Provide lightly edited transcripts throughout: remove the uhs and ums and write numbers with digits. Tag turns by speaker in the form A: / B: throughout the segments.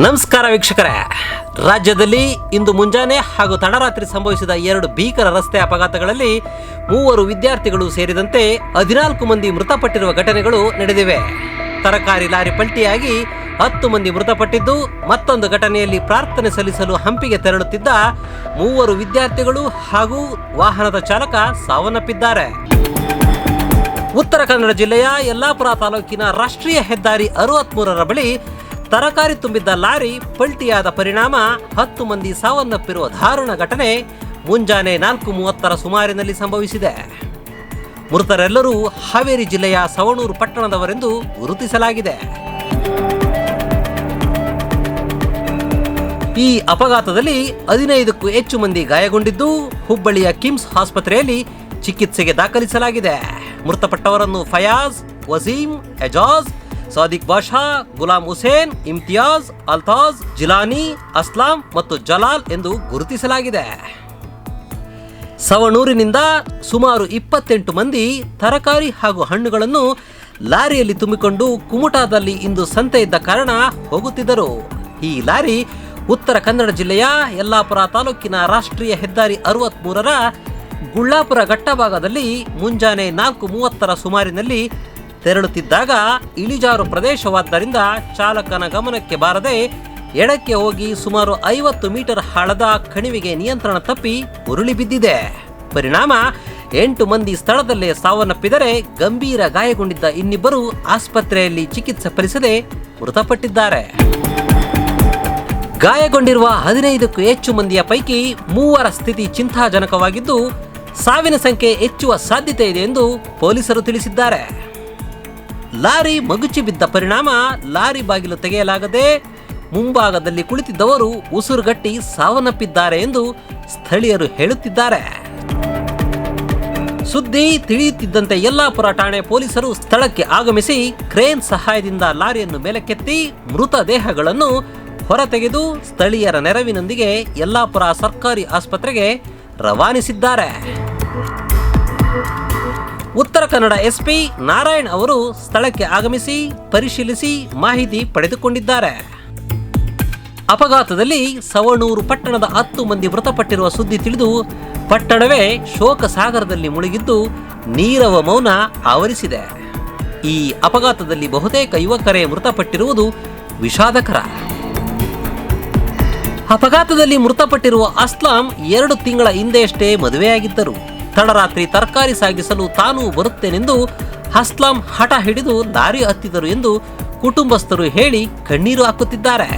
A: ನಮಸ್ಕಾರ ವೀಕ್ಷಕರೇ. ರಾಜ್ಯದಲ್ಲಿ ಇಂದು ಮುಂಜಾನೆ ಹಾಗೂ ತಡರಾತ್ರಿ ಸಂಭವಿಸಿದ 2 ಭೀಕರ ರಸ್ತೆ ಅಪಘಾತಗಳಲ್ಲಿ 3 ವಿದ್ಯಾರ್ಥಿಗಳು ಸೇರಿದಂತೆ 14 ಮಂದಿ ಮೃತಪಟ್ಟಿರುವ ಘಟನೆಗಳು ನಡೆದಿವೆ. ತರಕಾರಿ ಲಾರಿ ಪಲ್ಟಿಯಾಗಿ 10 ಮಂದಿ ಮೃತಪಟ್ಟಿದ್ದು, ಮತ್ತೊಂದು ಘಟನೆಯಲ್ಲಿ ಪ್ರಾರ್ಥನೆ ಸಲ್ಲಿಸಲು ಹಂಪಿಗೆ ತೆರಳುತ್ತಿದ್ದ 3 ವಿದ್ಯಾರ್ಥಿಗಳು ಹಾಗೂ ವಾಹನದ ಚಾಲಕ ಸಾವನ್ನಪ್ಪಿದ್ದಾರೆ. ಉತ್ತರ ಕನ್ನಡ ಜಿಲ್ಲೆಯ ಯಲ್ಲಾಪುರ ತಾಲೂಕಿನ ರಾಷ್ಟ್ರೀಯ ಹೆದ್ದಾರಿ 63ರ ಬಳಿ ತರಕಾರಿ ತುಂಬಿದ್ದ ಲಾರಿ ಪಲ್ಟಿಯಾದ ಪರಿಣಾಮ 10 ಮಂದಿ ಸಾವನ್ನಪ್ಪಿರುವ ದಾರುಣ ಘಟನೆ ಮುಂಜಾನೆ 4:30ರ ಸುಮಾರಿನಲ್ಲಿ ಸಂಭವಿಸಿದೆ. ಮೃತರೆಲ್ಲರೂ ಹಾವೇರಿ ಜಿಲ್ಲೆಯ ಸವಣೂರು ಪಟ್ಟಣದವರೆಂದು ಗುರುತಿಸಲಾಗಿದೆ. ಈ ಅಪಘಾತದಲ್ಲಿ 15ಕ್ಕೂ ಹೆಚ್ಚು ಮಂದಿ ಗಾಯಗೊಂಡಿದ್ದು, ಹುಬ್ಬಳ್ಳಿಯ ಕಿಮ್ಸ್ ಆಸ್ಪತ್ರೆಯಲ್ಲಿ ಚಿಕಿತ್ಸೆಗೆ ದಾಖಲಿಸಲಾಗಿದೆ. ಮೃತಪಟ್ಟವರನ್ನು ಫಯಾಜ್, ವಸೀಂ, ಎಜಾಜ್, ಸಾದಿಕ್ ಬಾಷಾ, ಗುಲಾಂ ಹುಸೇನ್, ಇಮ್ತಿಯಾಜ್, ಅಲ್ತಾಜ್, ಜಿಲಾನಿ, ಅಸ್ಲಾಂ ಮತ್ತು ಜಲಾಲ್ ಎಂದು ಗುರುತಿಸಲಾಗಿದೆ. ಸವಣೂರಿನಿಂದ ಸುಮಾರು 28 ಮಂದಿ ತರಕಾರಿ ಹಾಗೂ ಹಣ್ಣುಗಳನ್ನು ಲಾರಿಯಲ್ಲಿ ತುಂಬಿಕೊಂಡು ಕುಮಟಾದಲ್ಲಿ ಇಂದು ಸಂತೆ ಇದ್ದ ಕಾರಣ ಹೋಗುತ್ತಿದ್ದರು. ಈ ಲಾರಿ ಉತ್ತರ ಕನ್ನಡ ಜಿಲ್ಲೆಯ ಯಲ್ಲಾಪುರ ತಾಲೂಕಿನ ರಾಷ್ಟ್ರೀಯ ಹೆದ್ದಾರಿ 63ರ ಗುಳ್ಳಾಪುರ ಘಟ್ಟಭಾಗದಲ್ಲಿ ಮುಂಜಾನೆ 4:30ರ ಸುಮಾರಿನಲ್ಲಿ ತೆರಳುತ್ತಿದ್ದಾಗ ಇಳಿಜಾರು ಪ್ರದೇಶವಾದ್ದರಿಂದ ಚಾಲಕನ ಗಮನಕ್ಕೆ ಬಾರದೆ ಎಡಕ್ಕೆ ಹೋಗಿ ಸುಮಾರು 50 ಮೀಟರ್ ಆಳದ ಕಣಿವೆಗೆ ನಿಯಂತ್ರಣ ತಪ್ಪಿ ಉರುಳಿ ಬಿದ್ದಿದೆ. ಪರಿಣಾಮ 8 ಮಂದಿ ಸ್ಥಳದಲ್ಲೇ ಸಾವನ್ನಪ್ಪಿದರೆ, ಗಂಭೀರ ಗಾಯಗೊಂಡಿದ್ದ ಇನ್ನಿಬ್ಬರು ಆಸ್ಪತ್ರೆಯಲ್ಲಿ ಚಿಕಿತ್ಸೆ ಫಲಿಸದೆ ಮೃತಪಟ್ಟಿದ್ದಾರೆ. ಗಾಯಗೊಂಡಿರುವ 15ಕ್ಕೂ ಹೆಚ್ಚು ಮಂದಿಯ ಪೈಕಿ 3ರ ಸ್ಥಿತಿ ಚಿಂತಾಜನಕವಾಗಿದ್ದು, ಸಾವಿನ ಸಂಖ್ಯೆ ಹೆಚ್ಚುವ ಸಾಧ್ಯತೆ ಇದೆ ಎಂದು ಪೊಲೀಸರು ತಿಳಿಸಿದ್ದಾರೆ. ಲಾರಿ ಮಗುಚಿ ಬಿದ್ದ ಪರಿಣಾಮ ಲಾರಿ ಬಾಗಿಲು ತೆಗೆಯಲಾಗದೆ ಮುಂಭಾಗದಲ್ಲಿ ಕುಳಿತಿದ್ದವರು ಉಸಿರುಗಟ್ಟಿ ಸಾವನ್ನಪ್ಪಿದ್ದಾರೆ ಎಂದು ಸ್ಥಳೀಯರು ಹೇಳುತ್ತಿದ್ದಾರೆ. ಸುದ್ದಿ ತಿಳಿಯುತ್ತಿದ್ದಂತೆ ಯಲ್ಲಾಪುರ ಠಾಣೆ ಪೊಲೀಸರು ಸ್ಥಳಕ್ಕೆ ಆಗಮಿಸಿ ಕ್ರೇನ್ ಸಹಾಯದಿಂದ ಲಾರಿಯನ್ನು ಮೇಲಕ್ಕೆತ್ತಿ ಮೃತದೇಹಗಳನ್ನು ಹೊರತೆಗೆದು ಸ್ಥಳೀಯರ ನೆರವಿನೊಂದಿಗೆ ಯಲ್ಲಾಪುರ ಸರ್ಕಾರಿ ಆಸ್ಪತ್ರೆಗೆ ರವಾನಿಸಿದ್ದಾರೆ. ಉತ್ತರ ಕನ್ನಡ ಎಸ್ಪಿ ನಾರಾಯಣ್ ಅವರು ಸ್ಥಳಕ್ಕೆ ಆಗಮಿಸಿ ಪರಿಶೀಲಿಸಿ ಮಾಹಿತಿ ಪಡೆದುಕೊಂಡಿದ್ದಾರೆ. ಅಪಘಾತದಲ್ಲಿ ಸವಣೂರು ಪಟ್ಟಣದ 10 ಮಂದಿ ಮೃತಪಟ್ಟಿರುವ ಸುದ್ದಿ ತಿಳಿದು ಪಟ್ಟಣವೇ ಶೋಕ ಸಾಗರದಲ್ಲಿ ಮುಳುಗಿದ್ದು ನೀರವ ಮೌನ ಆವರಿಸಿದೆ. ಈ ಅಪಘಾತದಲ್ಲಿ ಬಹುತೇಕ ಯುವಕರೇ ಮೃತಪಟ್ಟಿರುವುದು ವಿಷಾದಕರ. ಅಪಘಾತದಲ್ಲಿ ಮೃತಪಟ್ಟಿರುವ ಅಸ್ಲಾಂ 2 ತಿಂಗಳ ಹಿಂದೆಯಷ್ಟೇ ಮದುವೆಯಾಗಿದ್ದರು. ತಡರಾತ್ರಿ ತರಕಾರಿ ಸಾಗಿಸಲು ತಾನೂ ಬರುತ್ತೇನೆಂದು ಅಸ್ಲಾಂ ಹಠ ಹಿಡಿದು ಲಾರಿ ಹತ್ತಿದರು ಎಂದು ಕುಟುಂಬಸ್ಥರು ಹೇಳಿ ಕಣ್ಣೀರು ಹಾಕುತ್ತಿದ್ದಾರೆ.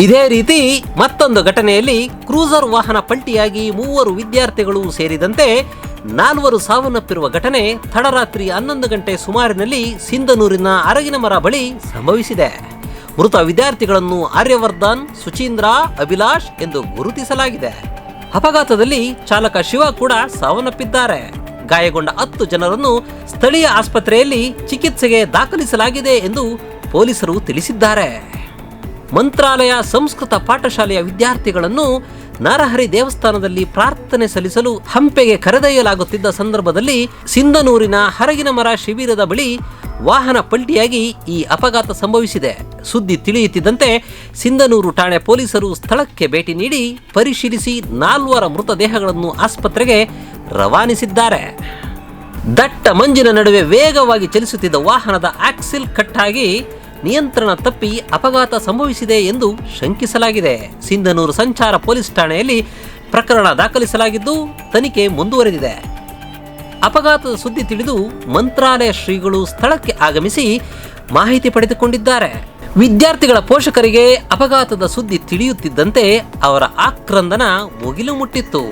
A: ಇದೇ ರೀತಿ ಮತ್ತೊಂದು ಘಟನೆಯಲ್ಲಿ ಕ್ರೂಸರ್ ವಾಹನ ಪಲ್ಟಿಯಾಗಿ 3 ವಿದ್ಯಾರ್ಥಿಗಳು ಸೇರಿದಂತೆ 4 ಸಾವನ್ನಪ್ಪಿರುವ ಘಟನೆ ತಡರಾತ್ರಿ 11 ಗಂಟೆ ಸುಮಾರಿನಲ್ಲಿ ಸಿಂಧನೂರಿನ ಅರಗಿನಮರ ಬಳಿ ಸಂಭವಿಸಿದೆ. ಮೃತ ವಿದ್ಯಾರ್ಥಿಗಳನ್ನು ಆರ್ಯವರ್ಧನ್, ಸುಚೀಂದ್ರ, ಅಭಿಲಾಷ್ ಎಂದು ಗುರುತಿಸಲಾಗಿದೆ. ಅಪಘಾತದಲ್ಲಿ ಚಾಲಕ ಶಿವ ಕೂಡ ಸಾವನ್ನಪ್ಪಿದ್ದಾರೆ. ಗಾಯಗೊಂಡ 10 ಜನರನ್ನು ಸ್ಥಳೀಯ ಆಸ್ಪತ್ರೆಯಲ್ಲಿ ಚಿಕಿತ್ಸೆಗೆ ದಾಖಲಿಸಲಾಗಿದೆ ಎಂದು ಪೊಲೀಸರು ತಿಳಿಸಿದ್ದಾರೆ. ಮಂತ್ರಾಲಯ ಸಂಸ್ಕೃತ ಪಾಠಶಾಲೆಯ ವಿದ್ಯಾರ್ಥಿಗಳನ್ನು ನರಹರಿ ದೇವಸ್ಥಾನದಲ್ಲಿ ಪ್ರಾರ್ಥನೆ ಸಲ್ಲಿಸಲು ಹಂಪೆಗೆ ಕರೆದೊಯ್ಯಲಾಗುತ್ತಿದ್ದ ಸಂದರ್ಭದಲ್ಲಿ ಸಿಂಧನೂರಿನ ಹರಗಿನಮರ ಶಿಬಿರದ ಬಳಿ ವಾಹನ ಪಲ್ಟಿಯಾಗಿ ಈ ಅಪಘಾತ ಸಂಭವಿಸಿದೆ. ಸುದ್ದಿ ತಿಳಿಯುತ್ತಿದ್ದಂತೆ ಸಿಂಧನೂರು ಠಾಣೆ ಪೊಲೀಸರು ಸ್ಥಳಕ್ಕೆ ಭೇಟಿ ನೀಡಿ ಪರಿಶೀಲಿಸಿ 4 ಮೃತದೇಹಗಳನ್ನು ಆಸ್ಪತ್ರೆಗೆ ರವಾನಿಸಿದ್ದಾರೆ. ದಟ್ಟ ಮಂಜಿನ ನಡುವೆ ವೇಗವಾಗಿ ಚಲಿಸುತ್ತಿದ್ದ ವಾಹನದ ಆಕ್ಸಿಲ್ ಕಟ್ಟಾಗಿ ನಿಯಂತ್ರಣ ತಪ್ಪಿ ಅಪಘಾತ ಸಂಭವಿಸಿದೆ ಎಂದು ಶಂಕಿಸಲಾಗಿದೆ. ಸಿಂಧನೂರು ಸಂಚಾರ ಪೊಲೀಸ್ ಠಾಣೆಯಲ್ಲಿ ಪ್ರಕರಣ ದಾಖಲಿಸಲಾಗಿದ್ದು ತನಿಖೆ ಮುಂದುವರೆದಿದೆ. ಅಪಘಾತದ ಸುದ್ದಿ ತಿಳಿದು ಮಂತ್ರಾಲಯ ಶ್ರೀಗಳು ಸ್ಥಳಕ್ಕೆ ಆಗಮಿಸಿ ಮಾಹಿತಿ ಪಡೆದುಕೊಂಡಿದ್ದಾರೆ. ವಿದ್ಯಾರ್ಥಿಗಳ ಪೋಷಕರಿಗೆ ಅಪಘಾತದ ಸುದ್ದಿ ತಿಳಿಯುತ್ತಿದ್ದಂತೆ ಅವರ ಆಕ್ರಂದನ ಮುಗಿಲು ಮುಟ್ಟಿತ್ತು.